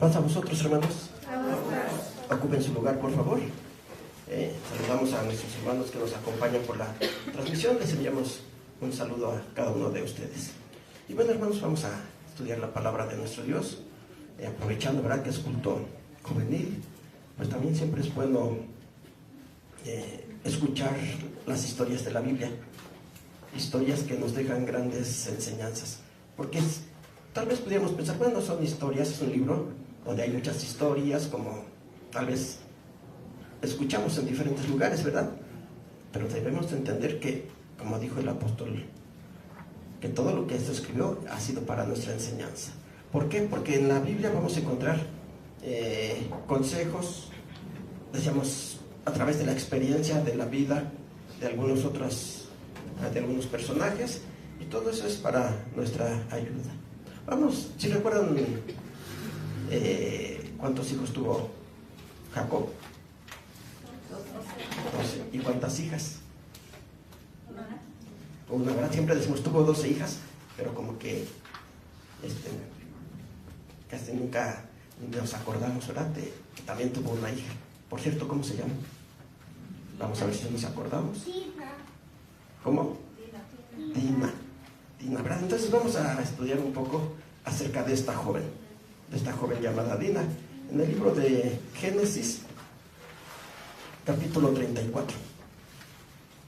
Pasa a vosotros, hermanos. Ocupen su lugar, por favor. Saludamos a nuestros hermanos que nos acompañan por la transmisión. Les enviamos un saludo a cada uno de ustedes. Y bueno, hermanos, vamos a estudiar la palabra de nuestro Dios. Aprovechando, ¿verdad?, que es culto juvenil, pues también siempre es bueno escuchar las historias de la Biblia. Historias que nos dejan grandes enseñanzas. Porque tal vez pudiéramos pensar, bueno, son historias, es un libro donde hay muchas historias, como tal vez escuchamos en diferentes lugares, ¿verdad? Pero debemos entender que, como dijo el apóstol, que todo lo que esto escribió ha sido para nuestra enseñanza. ¿Por qué? Porque en la Biblia vamos a encontrar consejos, decíamos, a través de la experiencia de la vida de algunos personajes, y todo eso es para nuestra ayuda. Vamos, si recuerdan cuántos hijos tuvo Jacob. 12. ¿Y cuántas hijas? Una, ¿verdad? Siempre decimos tuvo 12 hijas, pero como que casi nunca nos acordamos, ¿verdad?, de que también tuvo una hija. Por cierto, ¿cómo se llama? Vamos a ver si nos acordamos. ¿Cómo? Dina, ¿verdad? Entonces vamos a estudiar un poco acerca de esta joven llamada Dina, en el libro de Génesis, capítulo 34.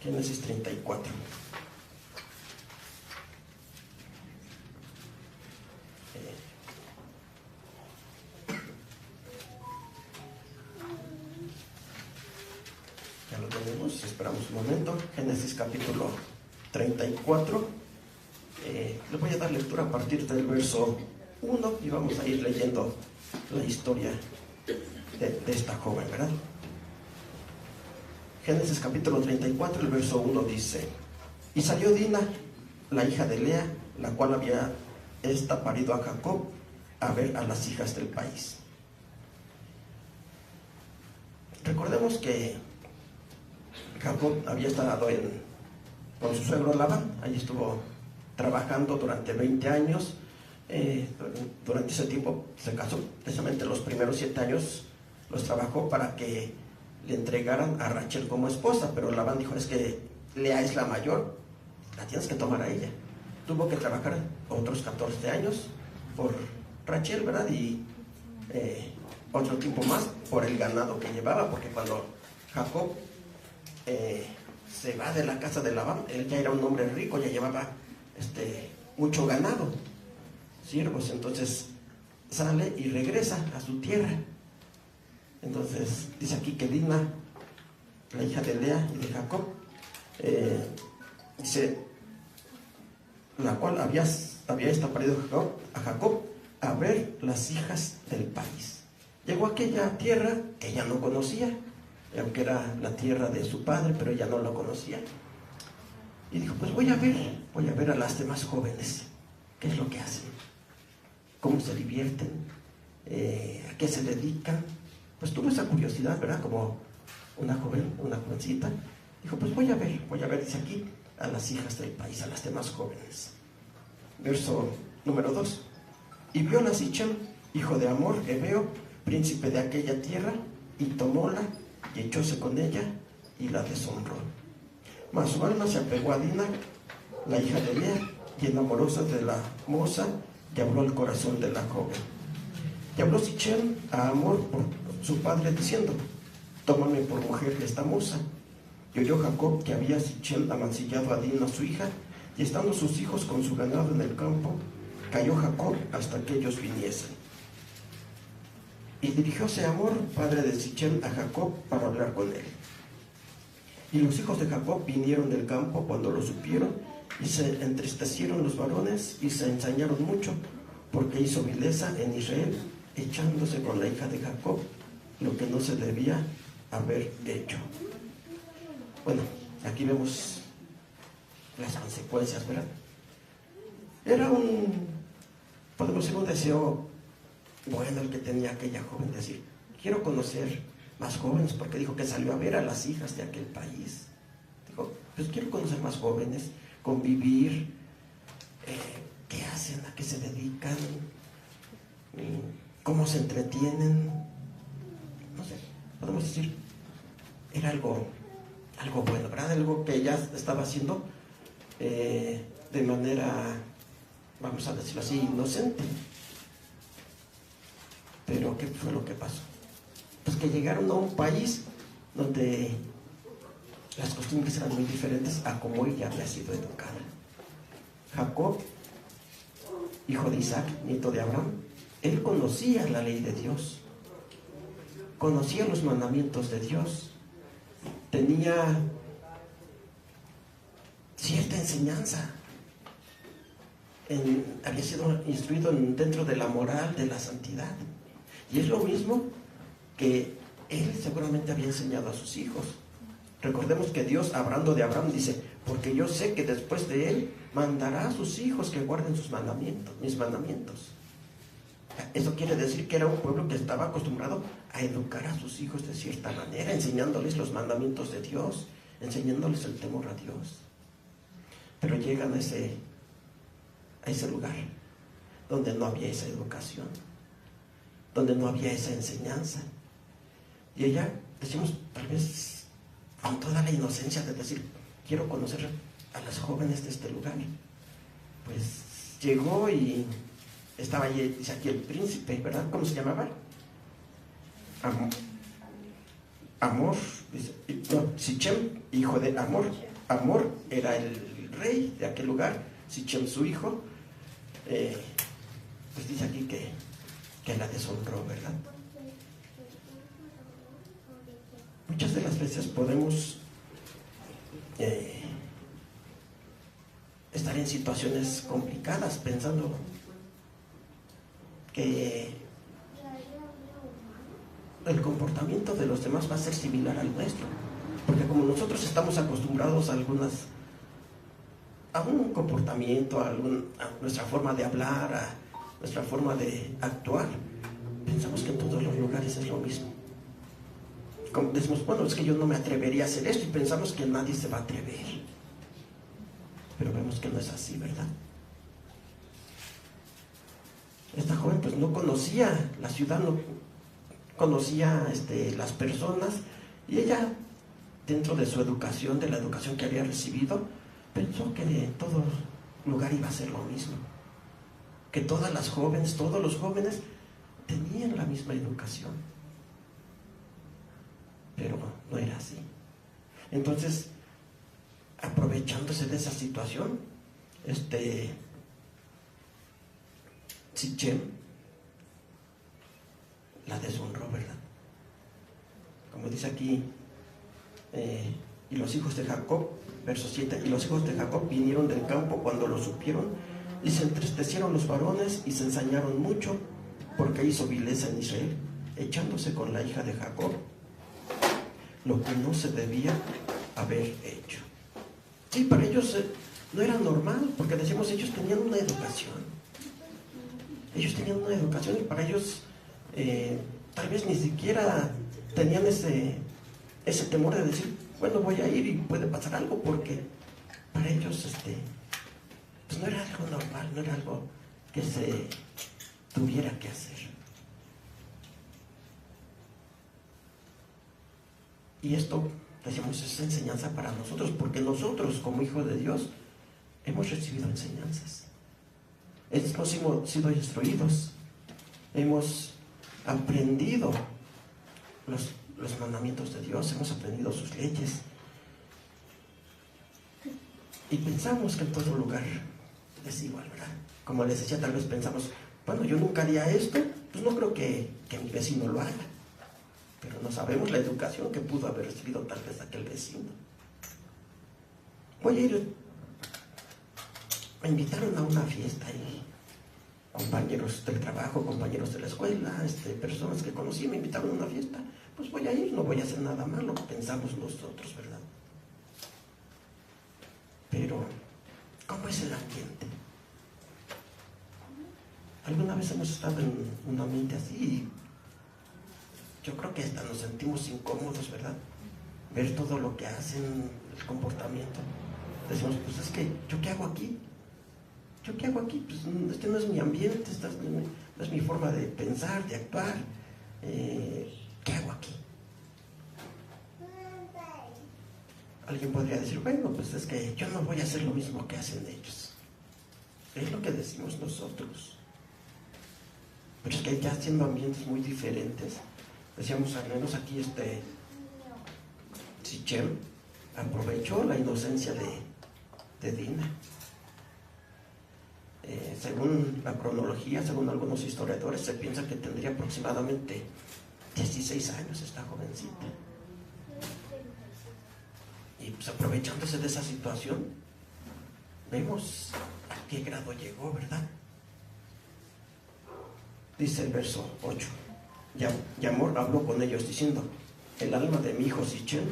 Génesis 34. Ya lo tenemos, esperamos un momento. Génesis capítulo 34. Le voy a dar lectura a partir del verso 1 y vamos a ir leyendo la historia de esta joven, ¿verdad? Génesis capítulo 34, el verso 1 dice: Y salió Dina, la hija de Lea, la cual había parido a Jacob, a ver a las hijas del país. Recordemos que Jacob había estado con su suegro Labán. Allí estuvo trabajando durante 20 años. Durante ese tiempo se casó. Precisamente los primeros 7 años los trabajó para que le entregaran a Rachel como esposa, pero Labán dijo: es que Lea es la mayor, la tienes que tomar a ella. Tuvo que trabajar otros 14 años por Rachel, ¿verdad? Y otro tiempo más por el ganado que llevaba, porque cuando Jacob se va de la casa de Labán, él ya era un hombre rico, ya llevaba mucho ganado, siervos. Entonces sale y regresa a su tierra. Entonces dice aquí que Dina, la hija de Lea y de Jacob, dice, la cual había parido a Jacob a ver las hijas del país. Llegó a aquella tierra que ella no conocía, aunque era la tierra de su padre, pero ella no lo conocía. Y dijo: pues voy a ver a las demás jóvenes, qué es lo que hacen, cómo se divierten, a qué se dedican. Pues tuvo esa curiosidad, ¿verdad? Como una jovencita. Dijo: pues voy a ver, dice aquí, a las hijas del país, a las demás jóvenes. Verso número 2. Y vio a Sichem, hijo de Amor, Hebeo, príncipe de aquella tierra, y tomóla, y echóse con ella, y la deshonró. Mas su alma se apegó a Dina, la hija de Lea, y enamoróse de la moza, y habló al corazón de la joven. Y habló Sichem a Amor por su padre, diciendo: tómame por mujer esta moza. Y oyó Jacob que había Sichem amancillado a Dina su hija, y estando sus hijos con su ganado en el campo, cayó Jacob hasta que ellos viniesen. Y dirigióse Amor, padre de Sichem, a Jacob para hablar con él. Y los hijos de Jacob vinieron del campo cuando lo supieron, y se entristecieron los varones, y se ensañaron mucho, porque hizo vileza en Israel, echándose con la hija de Jacob, lo que no se debía haber hecho. Bueno, aquí vemos las consecuencias, ¿verdad? Era podemos decir, un deseo bueno el que tenía aquella joven, decir: quiero conocer más jóvenes, porque dijo que salió a ver a las hijas de aquel país. Dijo: pues quiero conocer más jóvenes, convivir, qué hacen, a qué se dedican, cómo se entretienen, no sé, podemos decir, era algo bueno, ¿verdad? Algo que ella estaba haciendo de manera, vamos a decirlo así, inocente. Pero ¿qué fue lo que pasó? Pues que llegaron a un país donde las costumbres eran muy diferentes a como ella había sido educada. Jacob, hijo de Isaac, nieto de Abraham, él conocía la ley de Dios, conocía los mandamientos de Dios, tenía cierta enseñanza, había sido instruido dentro de la moral, de la santidad. Y es lo mismo que él seguramente había enseñado a sus hijos. Recordemos que Dios, hablando de Abraham, dice: porque yo sé que después de él mandará a sus hijos que guarden sus mandamientos, mis mandamientos. Eso quiere decir que era un pueblo que estaba acostumbrado a educar a sus hijos de cierta manera, enseñándoles los mandamientos de Dios, enseñándoles el temor a Dios. Pero llegan a ese lugar donde no había esa educación, donde no había esa enseñanza. Y ella, decimos, tal vez con toda la inocencia de decir: quiero conocer a las jóvenes de este lugar. Pues llegó y estaba allí, dice aquí, el príncipe, ¿verdad? ¿Cómo se llamaba? Amor, dice, no, Sichem, hijo de Amor. Amor era el rey de aquel lugar, Sichem su hijo. Pues dice aquí que la deshonró, ¿verdad? Muchas de las veces podemos estar en situaciones complicadas pensando que el comportamiento de los demás va a ser similar al nuestro, porque como nosotros estamos acostumbrados a un comportamiento, a nuestra forma de hablar, a nuestra forma de actuar, pensamos que en todos los lugares es lo mismo. Como decimos: bueno, es que yo no me atrevería a hacer esto, y pensamos que nadie se va a atrever. Pero vemos que no es así, ¿verdad? Esta joven pues no conocía la ciudad, no conocía las personas, y ella, dentro de su educación, de la educación que había recibido, pensó que en todo lugar iba a ser lo mismo, que todas las jóvenes, todos los jóvenes tenían la misma educación. Pero no era así. Entonces, aprovechándose de esa situación, Sichem la deshonró, ¿verdad? Como dice aquí, y los hijos de Jacob, verso 7, y los hijos de Jacob vinieron del campo cuando lo supieron, y se entristecieron los varones y se ensañaron mucho, porque hizo vileza en Israel, echándose con la hija de Jacob, lo que no se debía haber hecho. Sí, para ellos no era normal, porque decimos, ellos tenían una educación. Ellos tenían una educación, y para ellos tal vez ni siquiera tenían ese temor de decir: bueno, voy a ir y puede pasar algo, porque para ellos pues no era algo normal, no era algo que se tuviera que hacer. Y esto, decimos, es enseñanza para nosotros, porque nosotros, como hijos de Dios, hemos recibido enseñanzas. Hemos sido instruidos, hemos aprendido los mandamientos de Dios, hemos aprendido sus leyes, y pensamos que en todo lugar es igual, ¿verdad? Como les decía, tal vez pensamos: bueno, yo nunca haría esto, pues no creo que mi vecino lo haga. Pero no sabemos la educación que pudo haber recibido tal vez aquel vecino. Voy a ir, me invitaron a una fiesta, y compañeros del trabajo, compañeros de la escuela, personas que conocí me invitaron a una fiesta. Pues voy a ir, no voy a hacer nada malo, pensamos nosotros, ¿verdad? Pero, ¿cómo es el ambiente? ¿Alguna vez hemos estado en un ambiente así? Yo creo que hasta nos sentimos incómodos, ¿verdad? Ver todo lo que hacen, el comportamiento. Decimos: pues es que, ¿yo qué hago aquí? ¿Yo qué hago aquí? Pues este no es mi ambiente, no es mi forma de pensar, de actuar. ¿Qué hago aquí? Alguien podría decir, bueno, pues es que yo no voy a hacer lo mismo que hacen ellos. Es lo que decimos nosotros. Pero es que ya siendo ambientes muy diferentes, decíamos al menos aquí Sichem aprovechó la inocencia de Dina. Según la cronología, según algunos historiadores, se piensa que tendría aproximadamente 16 años esta jovencita. Y pues aprovechándose de esa situación, vemos a qué grado llegó, ¿verdad? Dice el verso 8. Yamor habló con ellos diciendo: el alma de mi hijo Sichem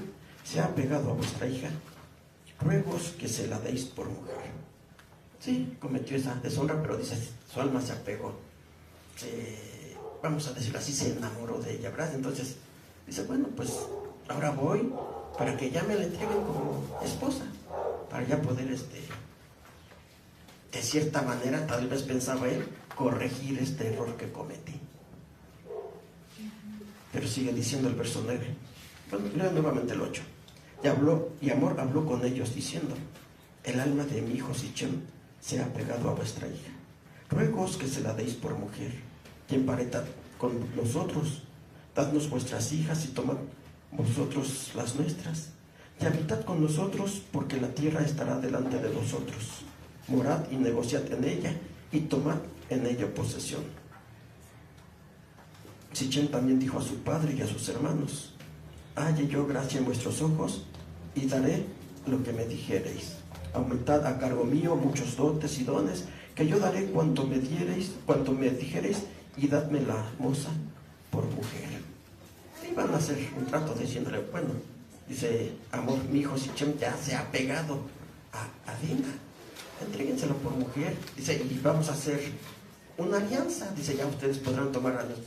se ha pegado a vuestra hija, ruegos que se la deis por mujer. Sí, cometió esa deshonra, pero dice, su alma se apegó. Vamos a decirlo así, se enamoró de ella, ¿verdad? Entonces, dice, bueno, pues ahora voy para que ya me la entreguen como esposa, para ya poder, de cierta manera, tal vez pensaba él, corregir este error que cometí. Pero sigue diciendo el verso 9. Bueno, leo nuevamente el 8. Y Amor habló con ellos diciendo: el alma de mi hijo Sichem se ha pegado a vuestra hija, ruegos que se la deis por mujer, y emparetad con nosotros, dadnos vuestras hijas y tomad vosotros las nuestras, y habitad con nosotros, porque la tierra estará delante de vosotros. Morad y negociad en ella, y tomad en ella posesión. Sichem también dijo a su padre y a sus hermanos: halle yo gracia en vuestros ojos, y daré lo que me dijereis. Aumentad a cargo mío muchos dotes y dones, que yo daré cuanto me dijereis, y dadme la moza por mujer. Y van a hacer un trato diciéndole, bueno, dice Amor, mi hijo Sichem ya se ha pegado a Dina, entréguenselo por mujer, dice, y vamos a hacer una alianza, dice, ya ustedes podrán tomar a las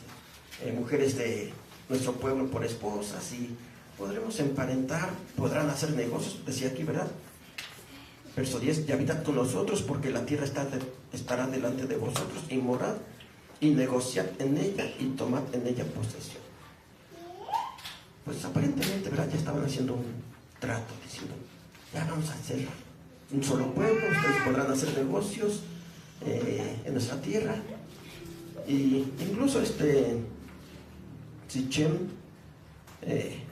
mujeres de nuestro pueblo por esposas, y podremos emparentar, podrán hacer negocios, decía aquí, ¿verdad? Verso 10, y habitad con nosotros, porque la tierra estará delante de vosotros, y morad, y negociad en ella, y tomad en ella posesión. Pues aparentemente, ¿verdad? Ya estaban haciendo un trato, diciendo, ya vamos a hacer un solo pueblo, ustedes podrán hacer negocios en nuestra tierra. Y incluso Sichem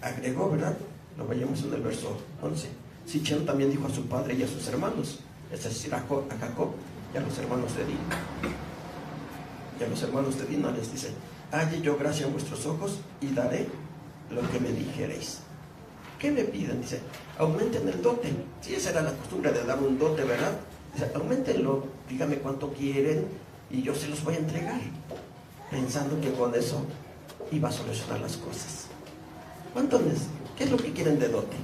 agregó, ¿verdad? Lo veíamos en el verso 11. Sichem también dijo a su padre y a sus hermanos, es decir, a Jacob y a los hermanos de Dina. Y a los hermanos de Dina les dice, halle yo gracia en vuestros ojos y daré lo que me dijereis. ¿Qué me piden? Dice, aumenten el dote. Sí, esa era la costumbre de dar un dote, ¿verdad? Dice, aumentenlo, dígame cuánto quieren y yo se los voy a entregar, pensando que con eso iba a solucionar las cosas. ¿Cuánto ¿Qué es lo que quieren de dote?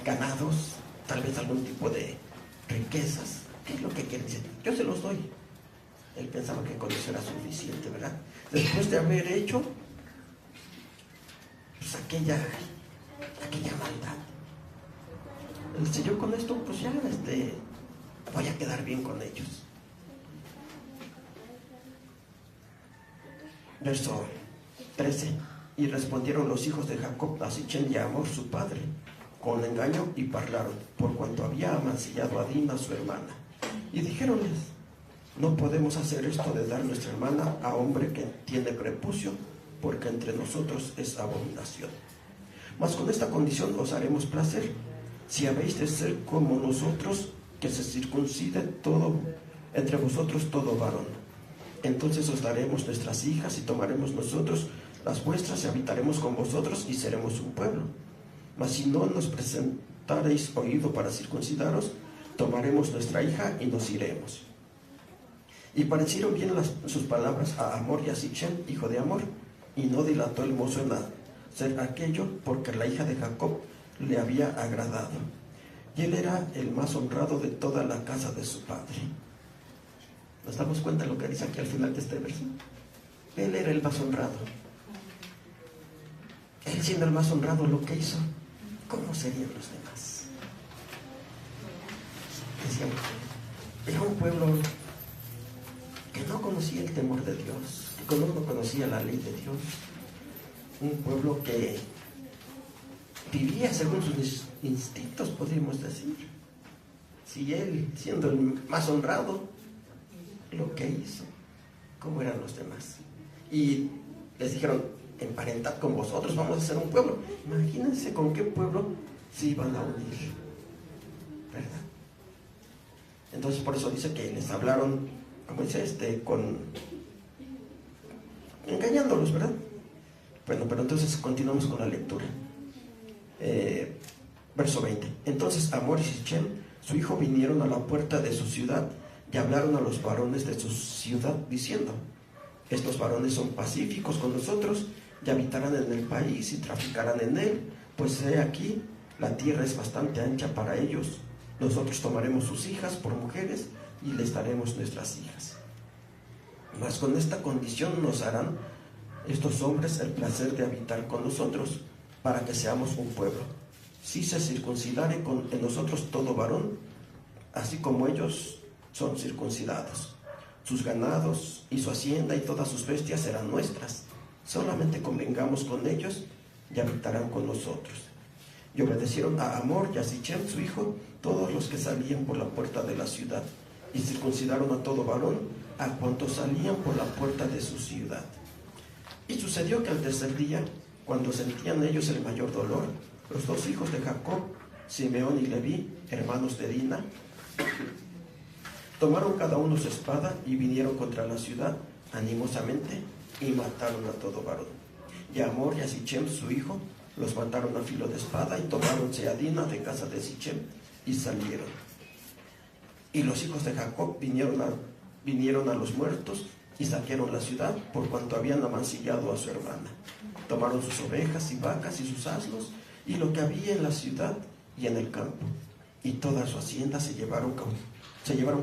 Ganados, tal vez algún tipo de riquezas. ¿Qué es lo que quieren? Dice, yo se los doy. Él pensaba que con eso era suficiente, ¿verdad? Después de haber hecho pues aquella maldad, él dice, yo con esto pues ya voy a quedar bien con ellos. Verso 13. Y respondieron los hijos de Jacob a Sichem y a Amor su padre con engaño, y parlaron, por cuanto había amancillado a Dina su hermana. Y dijéronles, no podemos hacer esto de dar nuestra hermana a hombre que tiene prepucio, porque entre nosotros es abominación. Mas con esta condición os haremos placer, si habéis de ser como nosotros, que se circuncide todo entre vosotros todo varón. Entonces os daremos nuestras hijas y tomaremos nosotros las vuestras y habitaremos con vosotros y seremos un pueblo. Mas si no nos presentareis oído para circuncidaros, tomaremos nuestra hija y nos iremos. Y parecieron bien sus palabras a Amor y a Sichem, hijo de Amor, y no dilató el mozo en hacer aquello, porque la hija de Jacob le había agradado, y él era el más honrado de toda la casa de su padre. ¿Nos damos cuenta de lo que dice aquí al final de este verso? Él era el más honrado. Él siendo el más honrado, lo que hizo, ¿cómo serían los demás? Decíamos, era un pueblo que no conocía el temor de Dios, que no conocía la ley de Dios. Un pueblo que vivía según sus instintos, podríamos decir. Si él, siendo el más honrado, lo que hizo, ¿cómo eran los demás? Y les dijeron, emparentad con vosotros, vamos a ser un pueblo. Imagínense con qué pueblo se iban a unir, ¿verdad? Entonces por eso dice que les hablaron, como dice, engañándolos, ¿verdad? Bueno, pero entonces continuamos con la lectura. Verso 20. Entonces Hamor y Sichem, su hijo, vinieron a la puerta de su ciudad y hablaron a los varones de su ciudad, diciendo: estos varones son pacíficos con nosotros y habitarán en el país y traficarán en él, pues he aquí, la tierra es bastante ancha para ellos. Nosotros tomaremos sus hijas por mujeres y les daremos nuestras hijas. Mas con esta condición nos harán estos hombres el placer de habitar con nosotros, para que seamos un pueblo. Si se circuncidare en nosotros todo varón, así como ellos son circuncidados, sus ganados y su hacienda y todas sus bestias serán nuestras. Solamente convengamos con ellos y habitarán con nosotros. Y obedecieron a Hamor y a Sichem su hijo todos los que salían por la puerta de la ciudad, y circuncidaron a todo varón a cuantos salían por la puerta de su ciudad. Y sucedió que al tercer día, cuando sentían ellos el mayor dolor, los dos hijos de Jacob, Simeón y Leví, hermanos de Dina, tomaron cada uno su espada y vinieron contra la ciudad animosamente y mataron a todo varón. Y a Hamor y a Sichem su hijo los mataron a filo de espada y tomáronse a Dina de casa de Sichem y salieron. Y los hijos de Jacob vinieron a los muertos y saquearon la ciudad, por cuanto habían amancillado a su hermana. Tomaron sus ovejas y vacas y sus asnos y lo que había en la ciudad y en el campo, y toda su hacienda se llevaron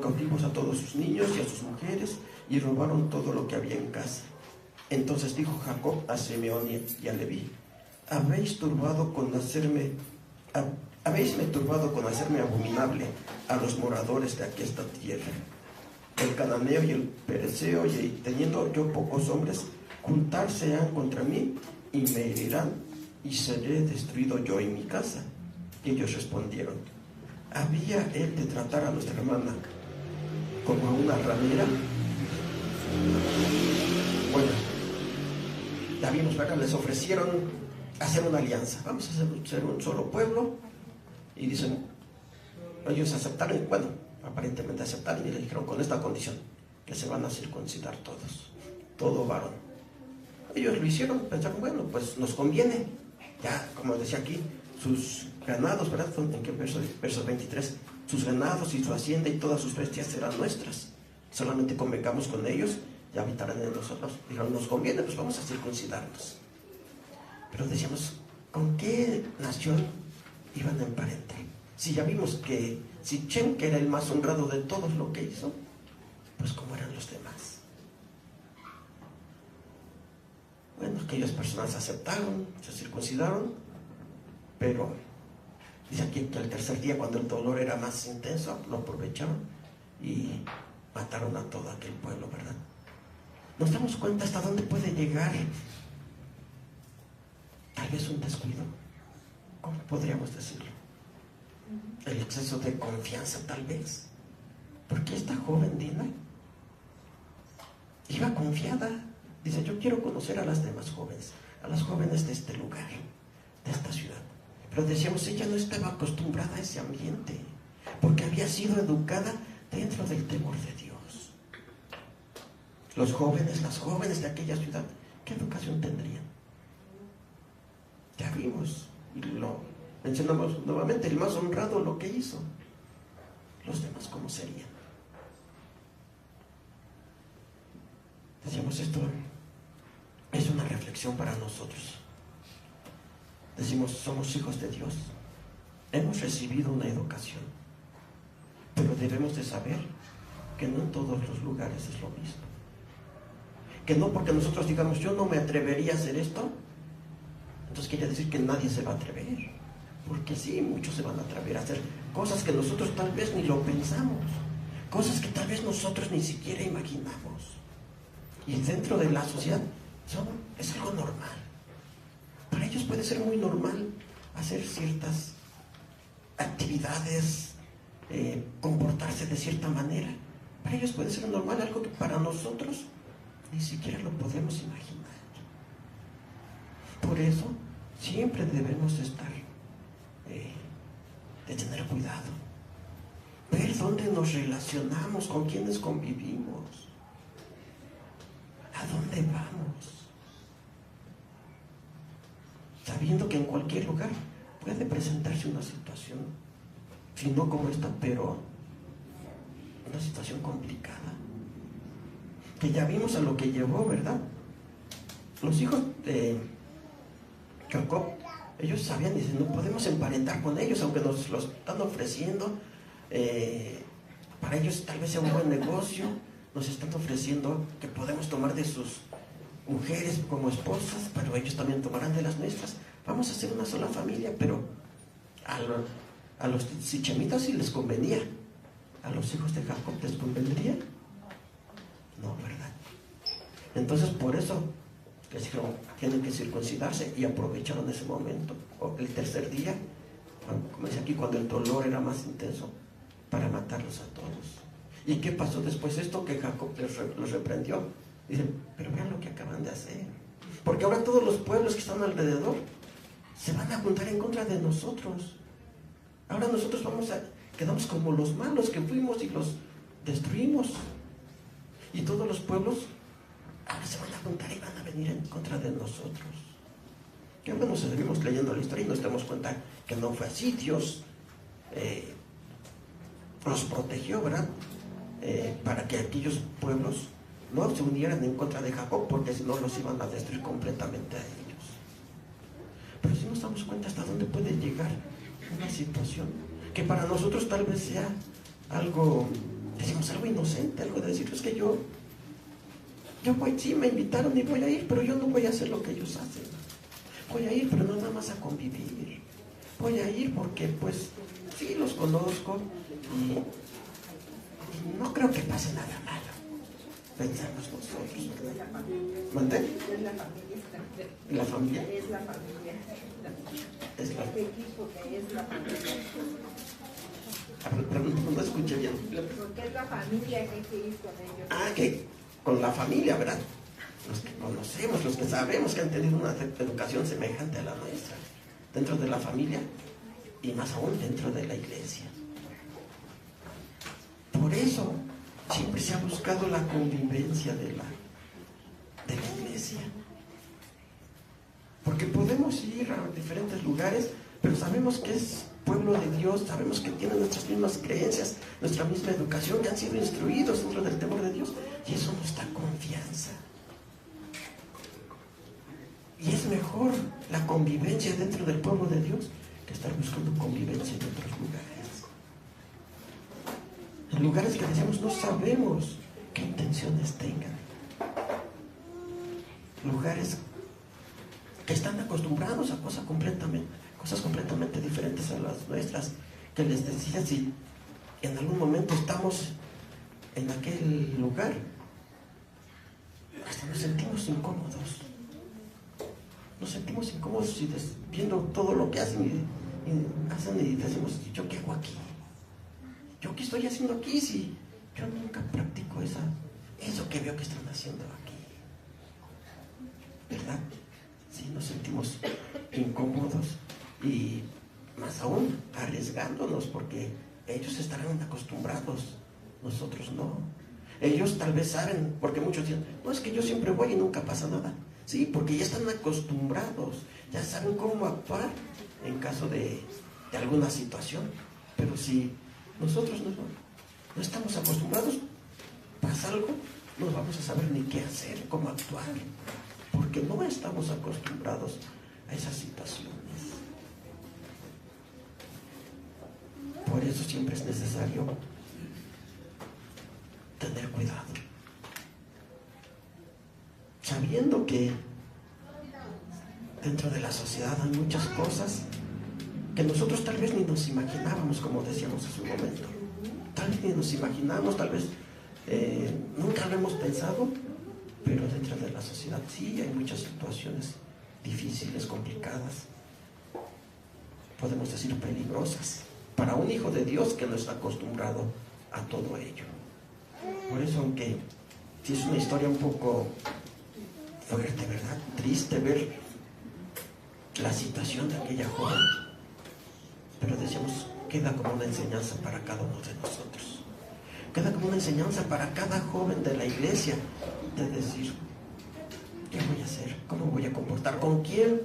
cautivos a todos sus niños y a sus mujeres, y robaron todo lo que había en casa. Entonces dijo Jacob a Simeón y a Leví: habéisme turbado con hacerme abominable a los moradores de aquesta tierra. El cananeo y el pereceo, y teniendo yo pocos hombres, juntarse han contra mí y me herirán, y seré destruido yo y mi casa. Y ellos respondieron: ¿había él de tratar a nuestra hermana como a una ramera? Bueno, ya vimos acá, les ofrecieron hacer una alianza. Vamos a ser un solo pueblo. Y dicen, ellos aceptaron, bueno, aparentemente aceptaron, y le dijeron con esta condición, que se van a circuncidar todos, todo varón. Ellos lo hicieron, pensaron, bueno, pues nos conviene. Ya, como decía aquí, sus ganados, ¿verdad? ¿En qué verso? Verso 23. Sus ganados y su hacienda y todas sus bestias serán nuestras. Solamente convengamos con ellos y habitarán en nosotros. Dijeron, nos conviene, pues vamos a circuncidarnos. Pero decíamos, ¿con qué nación iban a emparentar? Si ya vimos que Sichem, que era el más honrado de todos lo que hizo, pues ¿cómo eran los demás? Bueno, aquellas personas aceptaron, se circuncidaron, pero dice aquí que al tercer día, cuando el dolor era más intenso, lo aprovecharon y mataron a todo aquel pueblo, ¿verdad? Nos damos cuenta hasta dónde puede llegar tal vez un descuido, ¿cómo podríamos decirlo? El exceso de confianza, tal vez, porque esta joven Dina iba confiada. Dice, yo quiero conocer a las demás jóvenes, a las jóvenes de este lugar, de esta ciudad. Pero decíamos, ella no estaba acostumbrada a ese ambiente, porque había sido educada dentro del temor de Dios. Los jóvenes, las jóvenes de aquella ciudad, ¿qué educación tendrían? Ya vimos, y lo mencionamos nuevamente, el más honrado lo que hizo. Los demás, ¿cómo serían? Decíamos, esto es una reflexión para nosotros. Decimos, somos hijos de Dios, hemos recibido una educación, pero debemos de saber que no en todos los lugares es lo mismo. Que no porque nosotros digamos, yo no me atrevería a hacer esto, entonces quiere decir que nadie se va a atrever. Porque sí, muchos se van a atrever a hacer cosas que nosotros tal vez ni lo pensamos. cosas que tal vez nosotros ni siquiera imaginamos. Y dentro de la sociedad es algo normal. Para ellos puede ser muy normal hacer ciertas actividades, comportarse de cierta manera. Para ellos puede ser normal, algo que para nosotros ni siquiera lo podemos imaginar. Por eso siempre debemos estar de tener cuidado, ver dónde nos relacionamos, con quiénes convivimos, a dónde vamos, sabiendo que en cualquier lugar puede presentarse una situación, si no como esta, pero una situación complicada, que ya vimos a lo que llevó, ¿verdad? Los hijos de Jacob, ellos sabían, dicen, no podemos emparentar con ellos, aunque nos los están ofreciendo, para ellos tal vez sea un buen negocio, nos están ofreciendo que podemos tomar de sus mujeres como esposas, pero ellos también tomarán de las nuestras. Vamos a hacer una sola familia, pero a los sichemitas sí les convenía. ¿A los hijos de Jacob les convendría? No, ¿verdad? Entonces por eso les dijeron, tienen que circuncidarse, y aprovecharon ese momento, o el tercer día, como dice aquí, cuando el dolor era más intenso, para matarlos a todos. ¿Y qué pasó después? Esto que Jacob los reprendió. Dicen, pero vean lo que acaban de hacer. Porque ahora todos los pueblos que están alrededor se van a juntar en contra de nosotros. Ahora nosotros quedamos como los malos que fuimos y los destruimos. Y todos los pueblos ahora se van a juntar y van a venir en contra de nosotros. Que ahora nos seguimos leyendo la historia y nos damos cuenta que no fue así. Dios los protegió, ¿verdad? Para que aquellos pueblos no se unieran en contra de Jacob, porque si no los iban a destruir completamente a ellos. Pero si nos damos cuenta hasta dónde puede llegar una situación que para nosotros tal vez sea algo, decimos algo inocente, algo de decir, es que yo voy, sí, me invitaron y voy a ir, pero yo no voy a hacer lo que ellos hacen. Voy a ir, pero no nada más a convivir. Voy a ir porque, pues, sí, los conozco y no creo que pase nada malo. Pensamos nosotros, ¿verdad? ¿Mandé? Es la familia. ¿La familia? Es la familia. Es la Este equipo que es la familia. Pero no escuché bien. Porque es la familia que hay que ir con ellos. Ah, que con la familia, ¿verdad? Los que conocemos, los que sabemos que han tenido una educación semejante a la nuestra, dentro de la familia y más aún dentro de la iglesia. Por eso siempre se ha buscado la convivencia de la iglesia. Porque podemos ir a diferentes lugares, pero sabemos que es pueblo de Dios, sabemos que tienen nuestras mismas creencias, nuestra misma educación, que han sido instruidos dentro del temor de Dios, y eso nos da confianza. Y es mejor la convivencia dentro del pueblo de Dios que estar buscando convivencia en otros lugares. En lugares que decimos no sabemos qué intenciones tengan. Lugares que están acostumbrados a cosas completamente diferentes a las nuestras, que les decía, si en algún momento estamos en aquel lugar, hasta nos sentimos incómodos. Nos sentimos incómodos viendo todo lo que hacen y decimos, ¿yo qué hago aquí? ¿Yo qué estoy haciendo aquí si yo nunca practico eso que veo que están haciendo aquí? ¿Verdad? Sí, nos sentimos incómodos y más aún arriesgándonos, porque ellos estarán acostumbrados, nosotros no. Ellos tal vez saben, porque muchos dicen, no, es que yo siempre voy y nunca pasa nada. Sí, porque ya están acostumbrados, ya saben cómo actuar en caso de alguna situación. Pero si nosotros no estamos acostumbrados, pasa algo, no vamos a saber ni qué hacer, cómo actuar, porque no estamos acostumbrados a esas situaciones. Por eso siempre es necesario tener cuidado, sabiendo que dentro de la sociedad hay muchas cosas que nosotros tal vez ni nos imaginábamos, como decíamos hace un momento. tal vez ni nos imaginamos, tal vez nunca lo hemos pensado, pero dentro de la sociedad sí hay muchas situaciones difíciles, complicadas, podemos decir peligrosas, para un hijo de Dios que no está acostumbrado a todo ello. Por eso, aunque sí es una historia un poco fuerte, ¿verdad? Triste ver la situación de aquella joven, pero decíamos, queda como una enseñanza para cada uno de nosotros, queda como una enseñanza para cada joven de la iglesia, de decir, ¿qué voy a hacer? ¿Cómo voy a comportar? ¿Con quién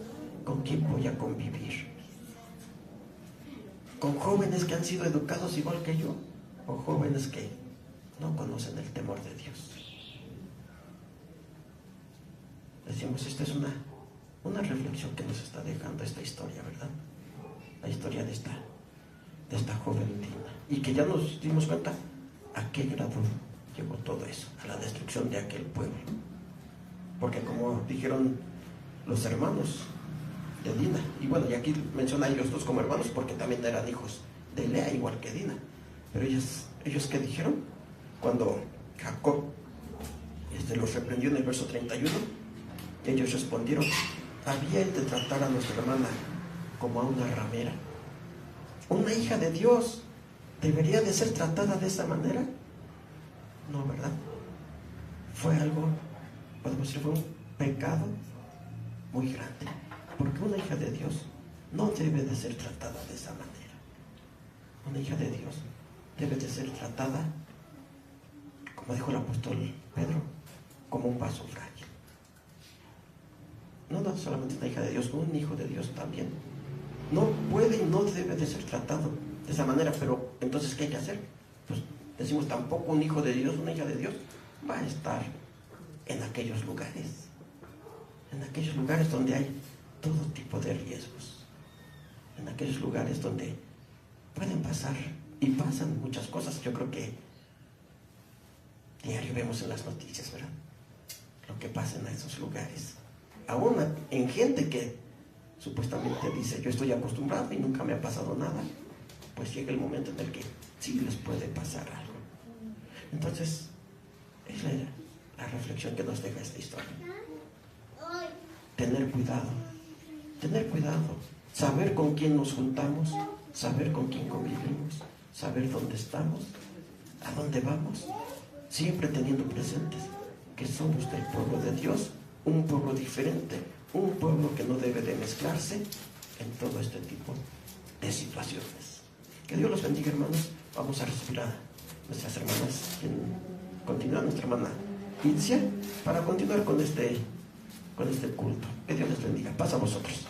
voy a convivir? ¿Con jóvenes que han sido educados igual que yo? ¿O jóvenes que no conocen el temor de Dios? Decimos, esta es una reflexión que nos está dejando esta historia, ¿verdad? La historia de esta joven Dina. Y que ya nos dimos cuenta a qué grado llegó todo eso, a la destrucción de aquel pueblo. Porque como dijeron los hermanos de Dina, y bueno, y aquí menciona a ellos dos como hermanos porque también eran hijos de Lea igual que Dina. Pero ellos ¿qué dijeron? Cuando Jacob los reprendió en el verso 31, ellos respondieron, ¿había de tratar a nuestra hermana como a una ramera? ¿Una hija de Dios debería de ser tratada de esa manera? No, ¿verdad? Fue algo, podemos decir, fue un pecado muy grande, porque una hija de Dios no debe de ser tratada de esa manera. Una hija de Dios debe de ser tratada, como dijo el apóstol Pedro, como un vaso frágil. No solamente una hija de Dios, un hijo de Dios también. No puede y no debe de ser tratado de esa manera, pero entonces ¿qué hay que hacer? Pues decimos, tampoco un hijo de Dios, una hija de Dios va a estar en aquellos lugares donde hay todo tipo de riesgos, en aquellos lugares donde pueden pasar y pasan muchas cosas. Yo creo que diario vemos en las noticias, ¿verdad?, lo que pasa en esos lugares, aún en gente que supuestamente dice, yo estoy acostumbrado y nunca me ha pasado nada. Pues llega el momento en el que sí les puede pasar algo. Entonces, es la reflexión que nos deja esta historia. Tener cuidado, saber con quién nos juntamos, saber con quién convivimos, saber dónde estamos, a dónde vamos, siempre teniendo presentes que somos del pueblo de Dios, un pueblo diferente, un pueblo que no debe de mezclarse en todo este tipo de situaciones. Que Dios los bendiga, hermanos. Vamos a recibir a nuestras hermanas, quien continúa, nuestra hermana Itzia, para continuar con este culto. Que Dios les bendiga. Pasa a vosotros.